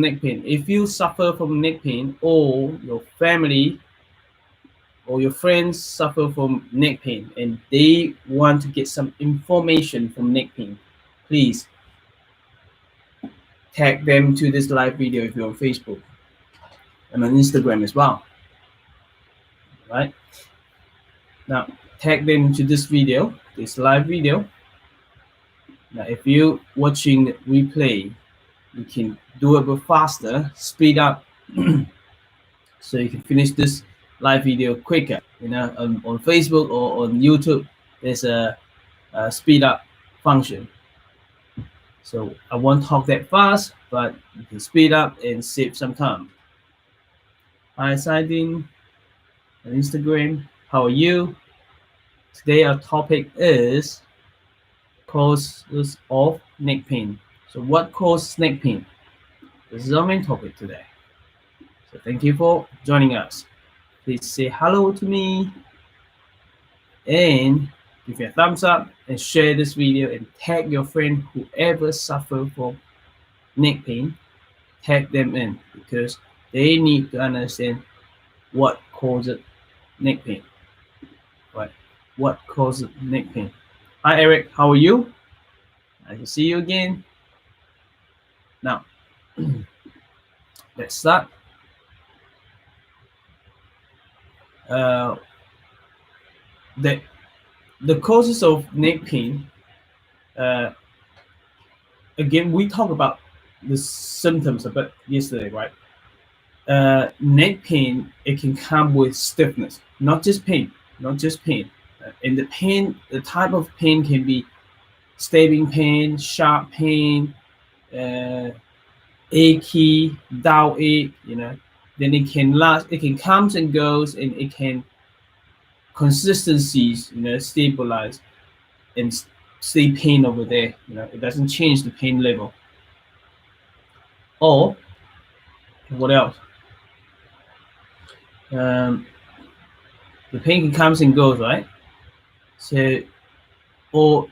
neck pain. If you suffer from neck pain, or your family or your friends suffer from neck pain and they want to get some information from neck pain, please tag them to this live video if you're on Facebook and on Instagram as well. Right? Now, tag them to this video, this live video. Now, if you're watching the replay, you can do it a bit faster, speed up, so you can finish this live video quicker. You know, on Facebook or on YouTube, there's a speed up function. So I won't talk that fast, but you can speed up and save some time. Hi, Siding on Instagram. How are you? Today our topic is causes of neck pain. So what causes neck pain? This is our main topic today. So thank you for joining us. Please say hello to me and give me a thumbs up and share this video and tag your friend whoever suffer from neck pain. Tag them in because they need to understand what causes neck pain. Right? What causes neck pain? Hi Eric, how are you? I can see you again. Now, let's start. The causes of neck pain. Again, we talked about the symptoms a bit yesterday, right? Neck pain, it can come with stiffness, not just pain. And the type of pain can be stabbing pain, sharp pain, achy, dull ache, you know. Then it can last, it can comes and goes, and it can consistencies, you know, stabilize and stay pain over there, you know, it doesn't change the pain level. Or what else? The pain comes and goes, right? So, or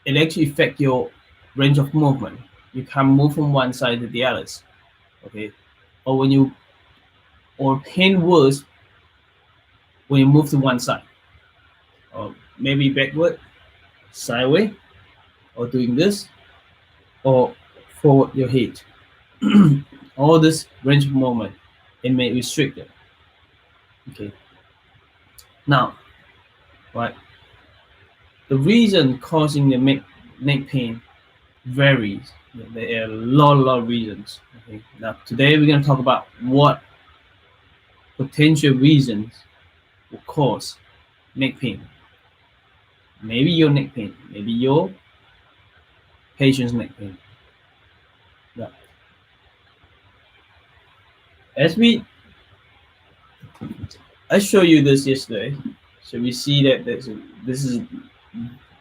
it actually affects your range of movement. You can move from one side to the others, okay? Or pain worse when you move to one side, or maybe backward, sideways, or doing this, or forward your head. All this range of movement, it may restrict it. Okay. Now, right, the reason causing the neck pain varies. There are a lot of reasons. Okay. Now, today we're going to talk about what potential reasons will cause neck pain. Maybe your neck pain, maybe your patient's neck pain. Now, I showed you this yesterday, so we see that this is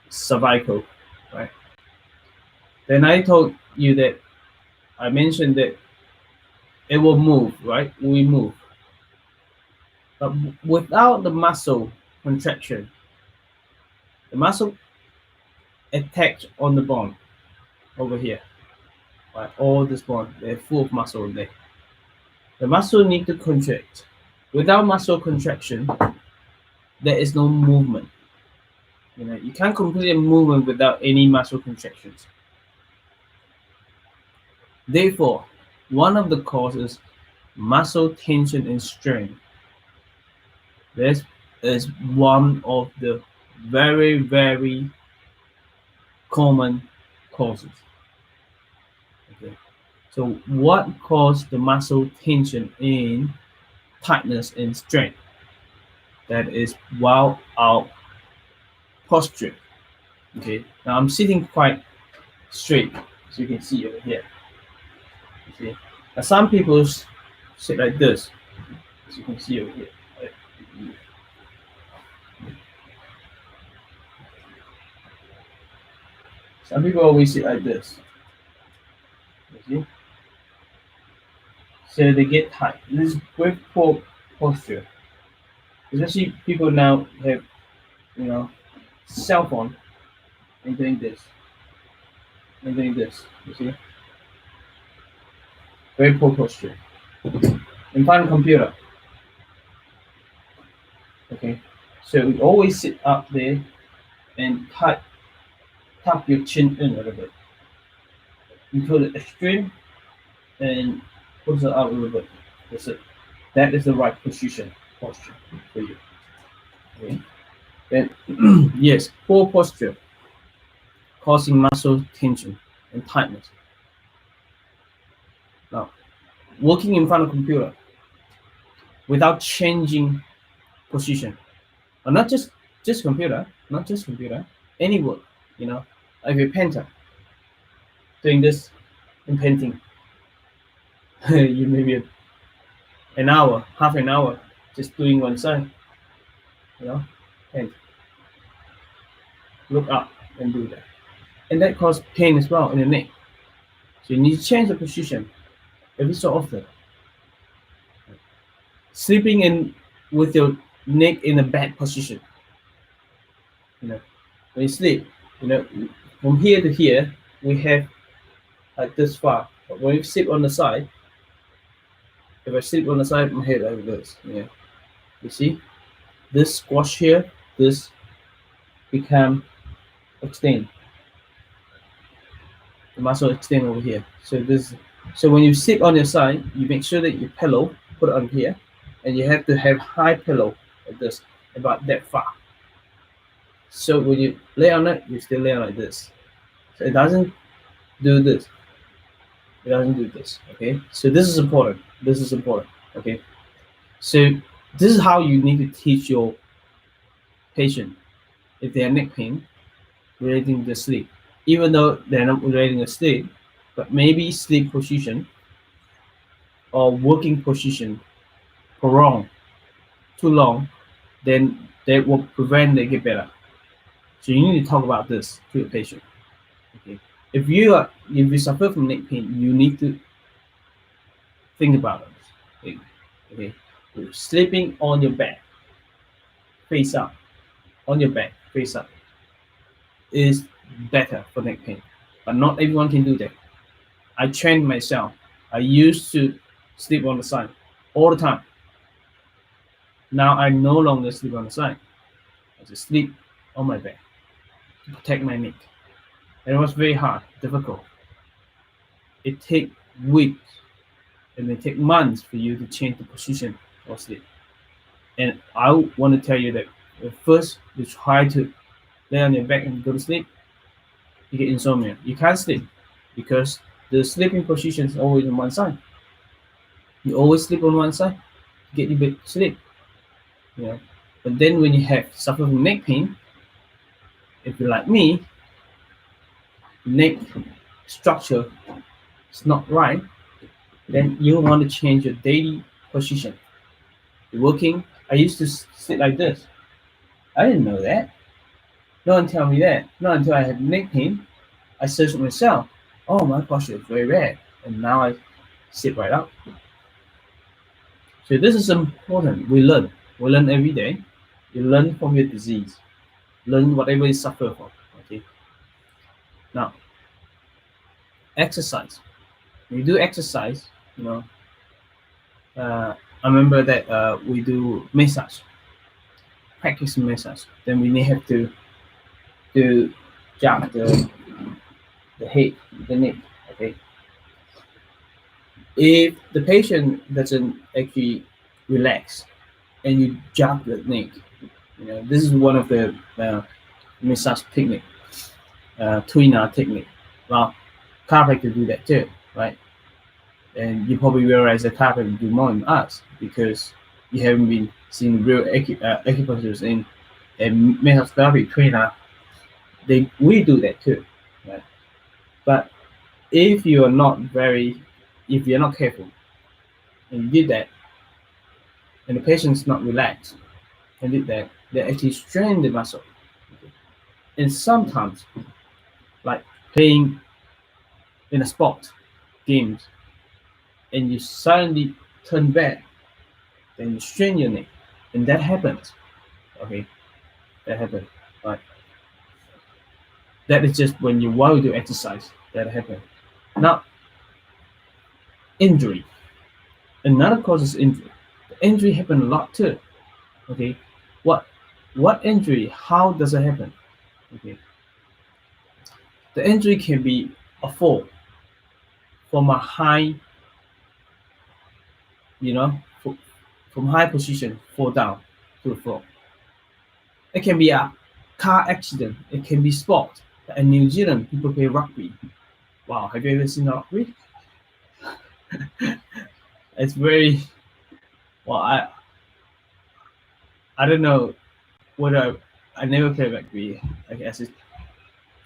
cervical, right? Then I told you that I mentioned that it will move, right? We move, but without the muscle contraction, the muscle attached on the bone over here, right? All this bone, they're full of muscle there. The muscle need to contract. Without muscle contraction, there is no movement. You know, you can't complete a movement without any muscle contractions. Therefore, one of the causes muscle tension and strain. This is one of the very common causes. Okay. So what caused the muscle tension and tightness and strain? That is while our posture. Okay. Now I'm sitting quite straight, so you can see over here. Okay. Now some people sit like this, as you can see over here. Some people always sit like this. You see? So they get tight. This is with poor posture. Especially people now have, you know, cell phone and doing this. And doing this. You see? Very poor posture. In front of computer. Okay. So we always sit up there and tuck your chin in a little bit. Until the extreme and push it out a little bit. That's it. That is the right position posture for you. Okay. Then yes, poor posture causing muscle tension and tightness. Now, working in front of computer without changing position, or not just computer, not just computer, any work, like a painter doing this in painting, you maybe an hour, half an hour, just doing one side, and look up and do that, and that causes pain as well in the neck. So you need to change the position every so often. Sleeping in with your neck in a bad position. When you sleep, from here to here, we have like this far. But when you sleep on the side, if I sleep on the side, my head like this. You see, this squash here, this become extend. The muscle extend over here. So when you sit on your side, you make sure that your pillow put it on here, and you have to have high pillow like this, about that far. So when you lay on it, you still lay on like this. So it doesn't do this. It doesn't do this. Okay. So this is important. This is important. Okay. So this is how you need to teach your patient if they have neck pain relating to sleep. Even though they're not relating to sleep, but maybe sleep position or working position for too long, then that will prevent they get better. So you need to talk about this to your patient. Okay. If you suffer from neck pain, you need to think about it. Okay. You're sleeping on your back, face up, on your back, face up, is better for neck pain. But not everyone can do that. I trained myself. I used to sleep on the side all the time. Now I no longer sleep on the side. I just sleep on my back to protect my neck. And it was very hard, difficult. It takes weeks and it takes months for you to change the position of sleep. And I want to tell you that first you try to lay on your back and go to sleep, you get insomnia. You can't sleep because the sleeping position is always on one side. You always sleep on one side, get you back to sleep. But then when you suffer from neck pain, if you're like me, neck structure is not right, then you want to change your daily position. You're working. I used to sit like this. I didn't know that. No one tell me that. Not until I had neck pain. I searched myself. Oh, my posture is very bad, and now I sit right up. So this is important. We learn. We learn every day. You learn from your disease. Learn whatever you suffer from. Okay. Now, exercise. When you do exercise, I remember that we do massage, practice massage. Then we may have to jab the head, the neck. Okay. If the patient doesn't actually relax and you jab the neck, this is one of the massage technique, tweener technique. Well, chiropractors do that too, right? And you probably realize that chiropractors do more than us because you haven't been seeing real acupuncturists in massage therapy tweener. We do that too, right? But if you're not careful, and you did that, and the patient's not relaxed, and did that, they actually strain the muscle. And sometimes, like playing in a sport, games, and you suddenly turn back, then you strain your neck, and that happens. Okay, that happens. Right. That is just when you want to do exercise that happens. Now, Injury. Another cause is injury. The injury happen a lot too. Okay, what injury? How does it happen? Okay, the injury can be a fall from a high, you know, from high position, fall down to the floor. It can be a car accident. It can be sport. In New Zealand, people play rugby. Wow, have you ever seen rugby? It's very well. I don't know whether I never played rugby. I guess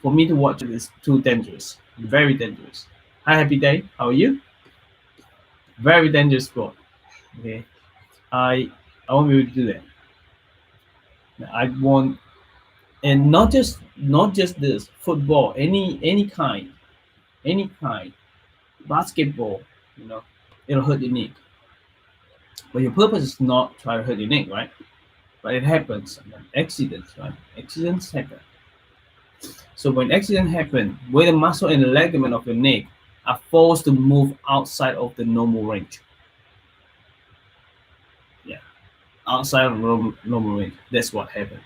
for me to watch it is too dangerous, very dangerous. Hi, Happy Day. How are you? Very dangerous sport. Okay, I won't be able to do that. I want, and not just this football, any kind, basketball. You know, it'll hurt your knee. But your purpose is not try to hurt your neck, right? But it happens. Accidents, right? Accidents happen. So when accident happen, where the muscle and the ligament of your neck are forced to move outside of the normal range. Yeah, outside of normal range. That's what happened.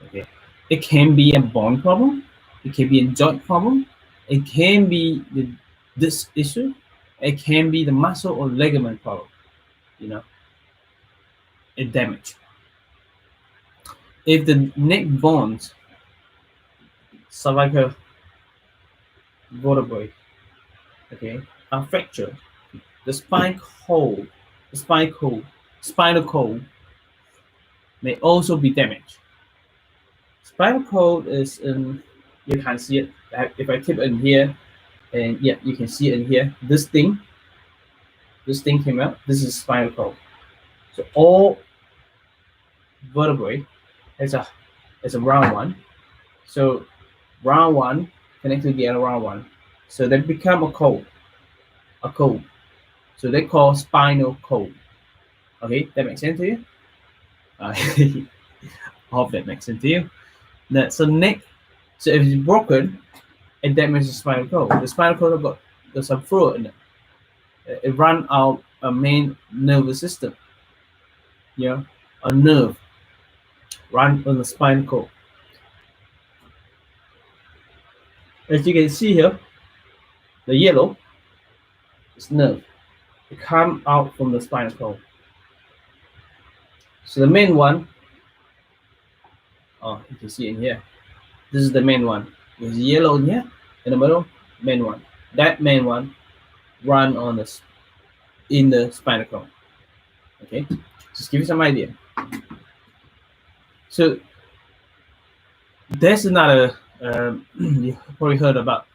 Okay, it can be a bone problem. It can be a joint problem. It can be this issue. It can be the muscle or ligament problem. You know, it damage. If the neck bones, cervical vertebrae, okay, are fractured, the spinal cord may also be damaged. Spinal cord is you can see it. If I tip in here, and yeah, you can see it in here. This thing came out. This is spinal cord. So all vertebrae has a round one. So round one connected to the other round one. So they become a cord. So they call spinal cord. Okay, that makes sense to you? I hope that makes sense to you. So neck. So if it's broken, it damages the spinal cord. The spinal cord got some fluid in it. It run out a main nervous system. You know, a nerve run on the spinal cord. As you can see here, the yellow is nerve. It come out from the spinal cord. So the main one, oh, you can see in here. This is the main one. There's yellow in here, in the middle, main one. That main one run on in the spinal cord. Okay, just give you some idea. So there's another you probably heard about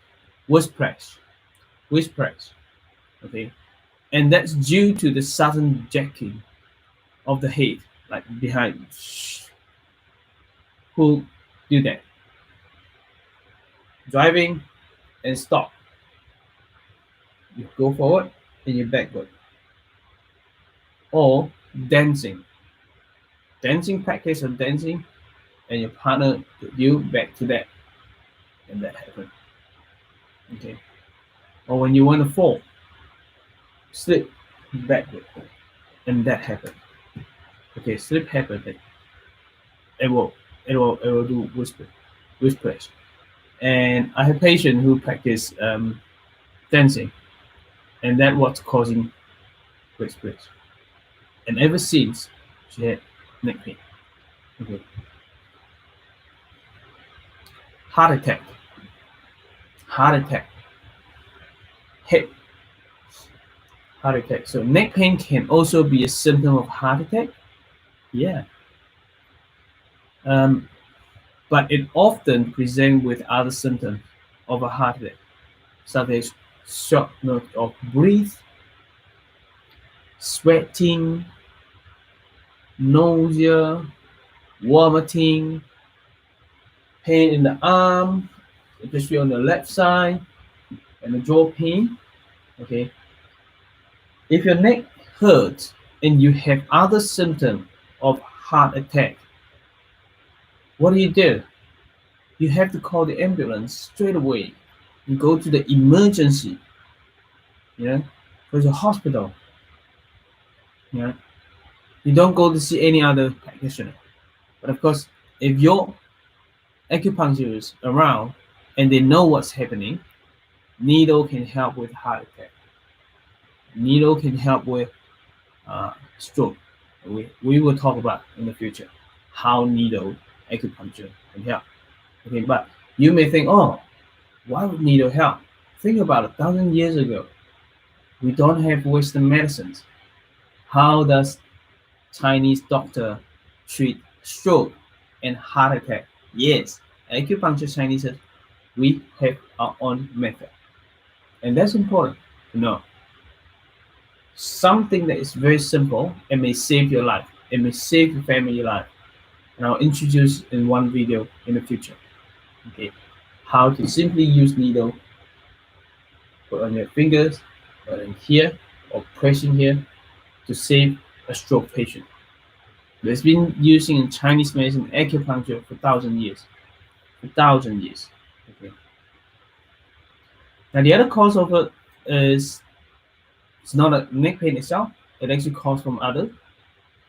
wrist press. Okay, and that's due to the sudden jacking of the head, like behind. Who do that? Driving and stop. You go forward and you backward. Or dancing. Practice of dancing, and your partner put you back to that, and that happened. Okay. Or when you want to fall, slip backward, and that happened. Okay, slip happened. It will do wrist press. And I have patients who practice dancing, and that what's causing wrist press. And ever since, she had neck pain. Okay. Heart attack, hip, heart attack. So neck pain can also be a symptom of heart attack. Yeah. But it often presents with other symptoms of a heart attack, such as shortness of breath, sweating, nausea, vomiting, pain in the arm, especially on the left side, and the jaw pain. Okay. If your neck hurts and you have other symptoms of heart attack, what do? You have to call the ambulance straight away and go to the emergency. Yeah. go to hospital. You know, you don't go to see any other practitioner. But of course, if your acupuncturist is around and they know what's happening, needle can help with heart attack. Needle can help with stroke. We will talk about in the future how needle acupuncture can help. Okay, but you may think, oh, why would needle help? Think about 1,000 years ago. We don't have Western medicines. How does Chinese doctor treat stroke and heart attack? Yes, acupuncture Chinese says we have our own method. And that's important to know. Something that is very simple and may save your life. It may save your family life. And I'll introduce in one video in the future. Okay, how to simply use needle, put on your fingers, or in here, or pressing here to save a stroke patient. It's been using in Chinese medicine acupuncture for 1,000 years. For 1,000 years. Okay. Now the other cause of it is it's not a neck pain itself. It actually comes from other,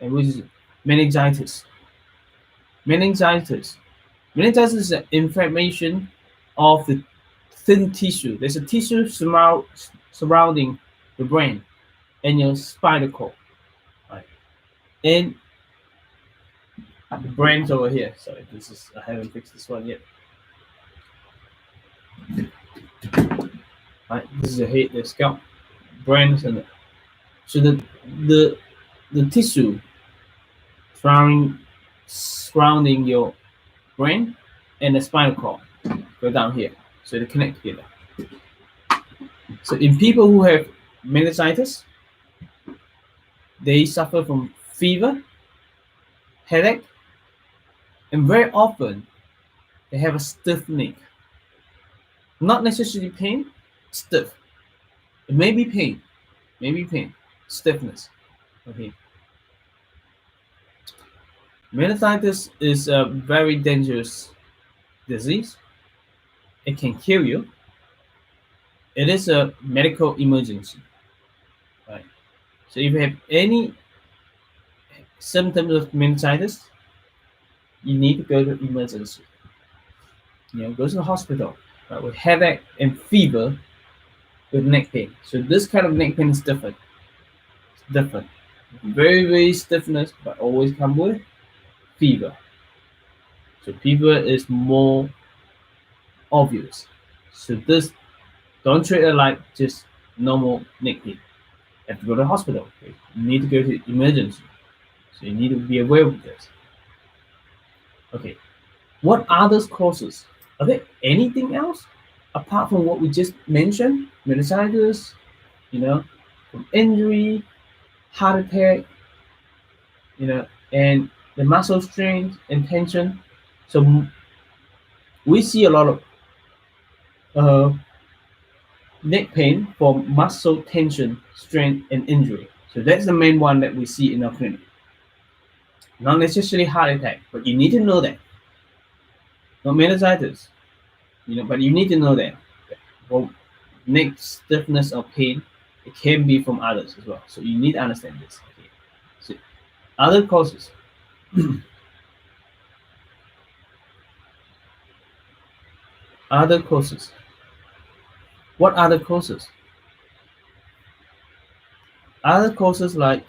and which is meningitis. Meningitis. Meningitis is an inflammation of the thin tissue. There's a tissue surrounding the brain and your spinal cord. Right. And the brain's over here. Sorry, I haven't fixed this one yet. Right, this is the head, the scalp, brain, and so the tissue surrounding your brain and the spinal cord go down here, so they connect together. So in people who have meningitis, they suffer from fever, headache, and very often they have a stiff neck. Not necessarily pain, stiff. It may be pain, stiffness. Okay. Meningitis is a very dangerous disease. It can kill you. It is a medical emergency. Right. So if you have any symptoms of meningitis, you need to go to emergency. Go to the hospital, right, with headache and fever with neck pain. So this kind of neck pain is different. It's different. Very, very stiffness, but always come with fever. So fever is more obvious. So this, don't treat it like just normal neck pain. You have to go to the hospital. Okay? You need to go to emergency. So you need to be aware of this. Okay. What other causes? Are there anything else apart from what we just mentioned? Meningitis, from injury, heart attack, and the muscle strain and tension. So we see a lot of neck pain from muscle tension, strain, and injury. So that's the main one that we see in our clinic. Not necessarily heart attack, but you need to know that. Not meningitis, but you need to know that. Well, neck stiffness or pain, it can be from others as well. So you need to understand this. Okay. So other causes. Other causes. What other causes? Other causes like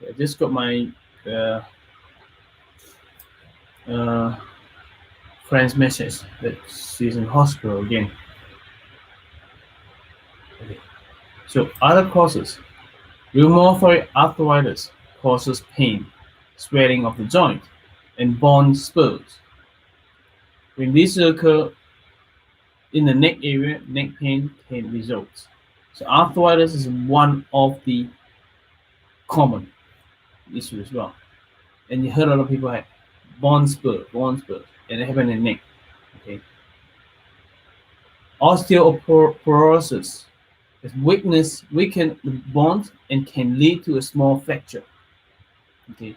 I just got my friend's message that she's in hospital again. Okay. So other causes. Rheumatoid arthritis causes pain, swelling of the joint, and bone spurs. When these occur in the neck area, neck pain can result. So arthritis is one of the common issues as well. And you heard a lot of people have bone spurs, and it happens in the neck. Okay. Osteoporosis is weaken the bones and can lead to a small fracture. Okay,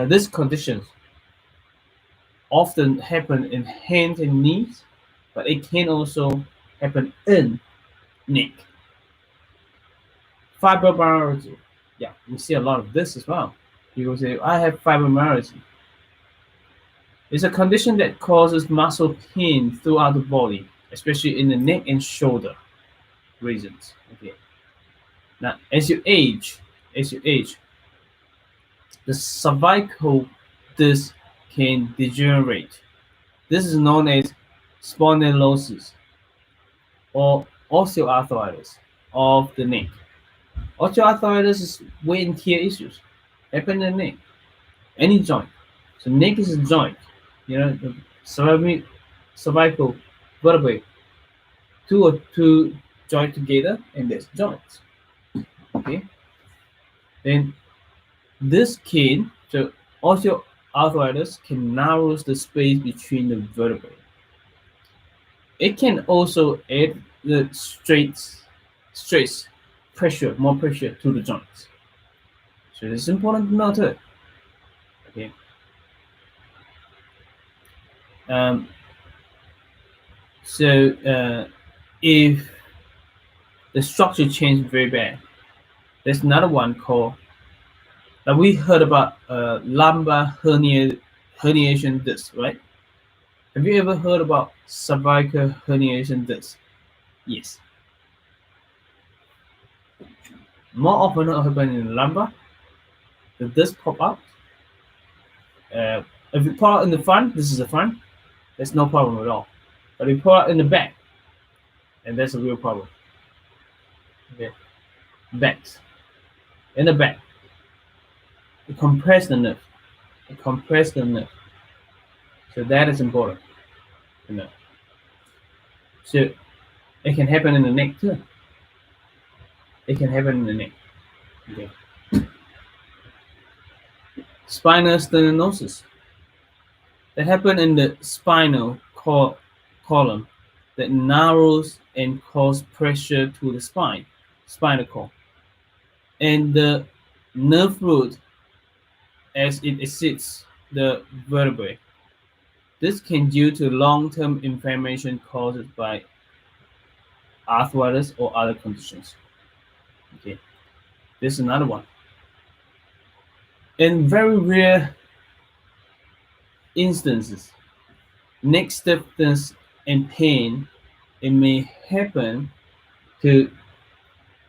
these conditions often happen in hands and knees, but it can also happen in neck. Fibromyalgia, yeah, we see a lot of this as well. People say, I have fibromyalgia. It's a condition that causes muscle pain throughout the body, especially in the neck and shoulder regions. Okay. Now, as you age, the cervical disc can degenerate. This is known as spondylosis or osteoarthritis of the neck. Osteoarthritis is wear and tear issues happen in the neck, any joint. So neck is a joint, the cervical vertebrae, two or two joint together, and there's joints. Okay, then this can so osteoarthritis can narrow the space between the vertebrae. It can also add the stress, pressure, more pressure to the joints. So it's important to note it. Okay. So if the structure change very bad, there's another one called that we heard about lumbar herniation disc, right? Have you ever heard about cervical herniation disc? Yes. More often it happens in the lumbar. The disc pop out. If you pull out in the front, this is the front. There's no problem at all. But if you pull out in the back, and that's a real problem. Okay, backs in the back. It compress the nerve. So that is important to know. So it can happen in the neck too. Okay. Spinal stenosis. That happen in the spinal column that narrows and cause pressure to the spinal cord, and the nerve root as it exits the vertebrae. This can due to long-term inflammation caused by arthritis or other conditions. Okay, this is another one. In very rare instances, neck stiffness and pain, it may happen to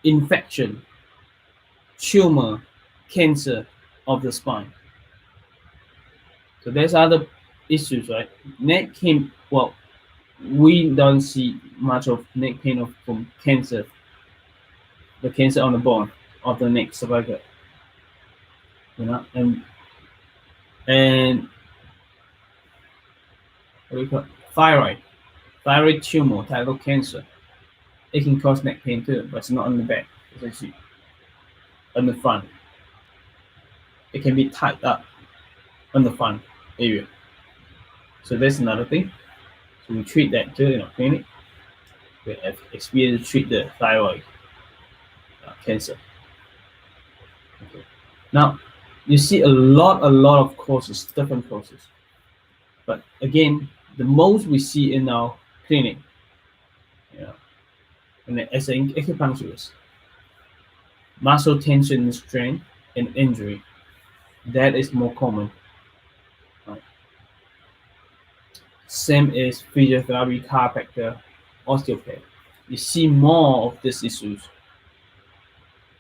infection, tumor, cancer of the spine. So there's other issues, right? Neck pain, well, we don't see much of neck pain from cancer, the cancer on the bone of the neck cervical, and what do you call it? Thyroid tumor, thyroid cancer. It can cause neck pain too, but it's not on the back. It's actually on the front. It can be tied up on the front area. So that's another thing. So we treat that too in our clinic. We have experience to treat the thyroid cancer. Okay. Now, you see a lot of causes, different causes. But again, the most we see in our clinic, and as an acupuncturist, muscle tension, strain, and injury. That is more common. Right. Same as physiotherapy, chiropractor, osteopath. You see more of these issues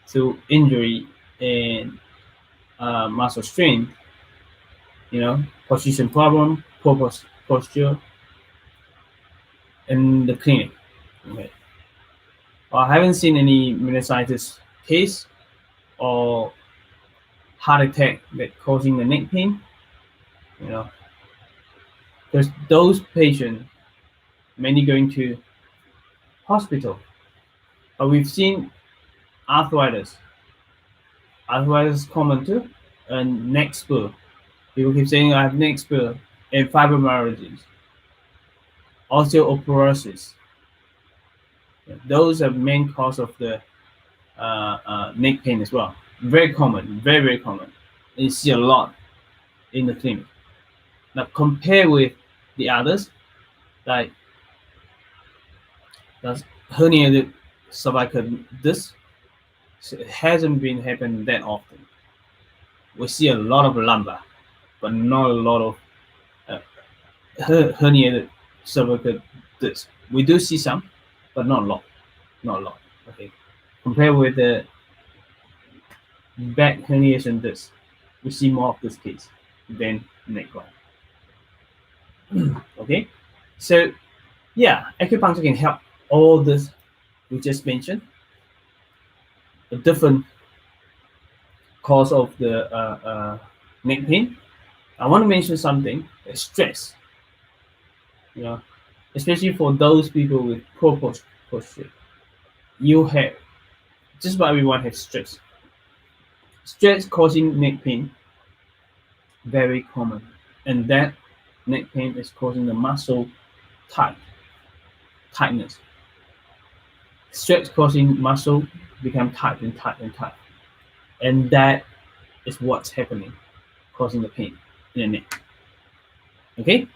through injury and muscle strain, position problem, poor posture in the clinic. Okay. I haven't seen any meningitis case or heart attack that causing the neck pain, because those patients mainly going to hospital. But we've seen arthritis. Arthritis is common too, and neck spur. People keep saying I have neck spur and fibromyalgia, osteoporosis. Those are main cause of the neck pain as well. Very common, very common. You see a lot in the clinic. Now compare with the others, like that's herniated cervical disc. So it hasn't been happening that often. We see a lot of lumbar, but not a lot of uh, herniated cervical disc. We do see some, but not a lot. Not a lot. Okay. Compared with the back herniation disc, we see more of this case than neck one. Okay. So yeah, acupuncture can help all this we just mentioned. A different cause of the neck pain. I want to mention something: stress. You know, especially for those people with poor posture. You have just about everyone has stress. Stress causing neck pain, very common, and that neck pain is causing the muscle tightness. Stress causing muscle become tight and tight and tight, and that is what's happening, causing the pain in the neck. Okay,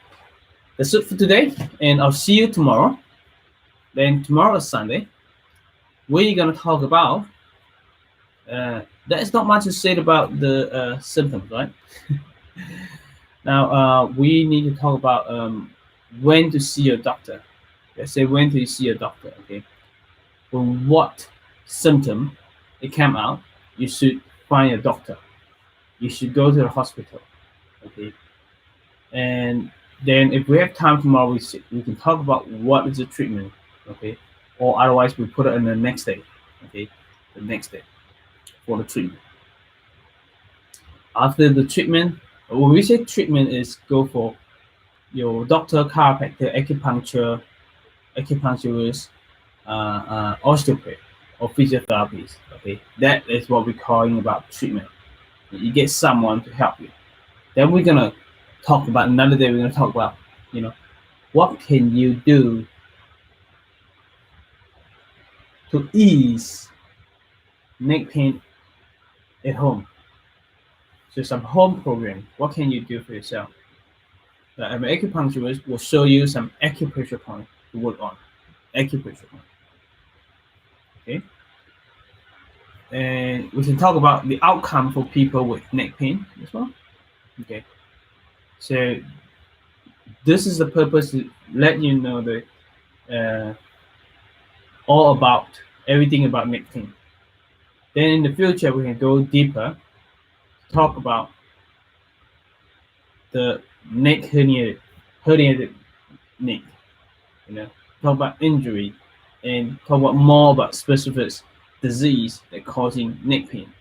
that's it for today, and I'll see you tomorrow. Then tomorrow is Sunday. We're gonna talk about. There's not much to say about the symptoms, right? Now we need to talk about when to see a doctor. Let's say when to see a doctor. Okay, from what symptom it came out, you should find a doctor. You should go to the hospital. Okay, and then if we have time tomorrow, we can talk about what is the treatment. Okay, or otherwise we put it in the next day. Okay, the next day for the treatment. After the treatment, when we say treatment is go for your doctor, chiropractor, acupuncturist, osteopath, or physiotherapists. Okay, that is what we're calling about treatment. You get someone to help you. Then we're gonna talk about another day. We're gonna talk about, you know, what can you do to ease neck pain at home. So some home program. What can you do for yourself? An acupuncturist will show you some acupressure point to work on. Acupressure point. Okay. And we can talk about the outcome for people with neck pain as well. Okay. So this is the purpose to let you know that all about everything about neck pain. Then in the future we can go deeper, talk about the neck herniated neck. You know, talk about injury, and talk about more about specific disease that causing neck pain,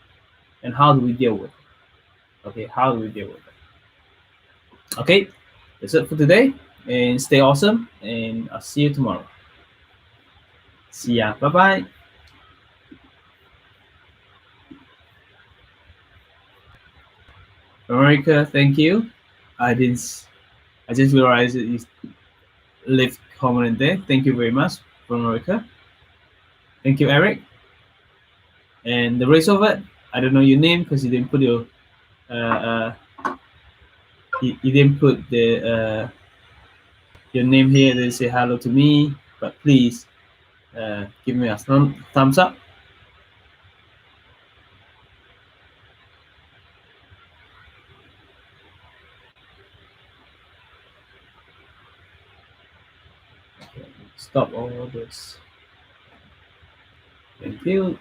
and how do we deal with it. Okay, how do we deal with it? Okay, that's it for today, and stay awesome, and I'll see you tomorrow. See ya. Bye bye. America, thank you. I didn't. I just realized that you left comment there. Thank you very much from America. Thank you, Eric. And the rest of it, I don't know your name because you didn't put your you didn't put the your name here. They say hello to me, but please give me a thumbs up. Stop all this. Thank you.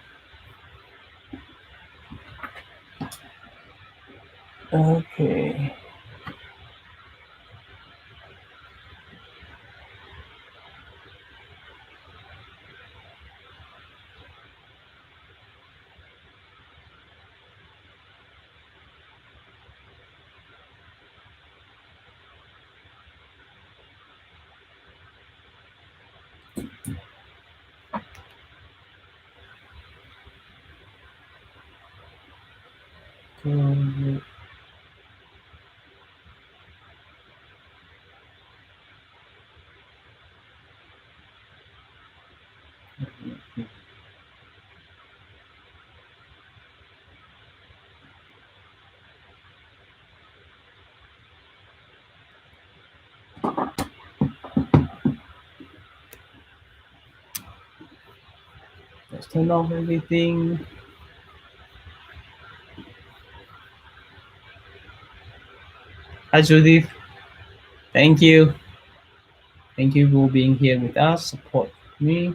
Okay. turn off everything. Hi Judith, thank you for being here with us, support me.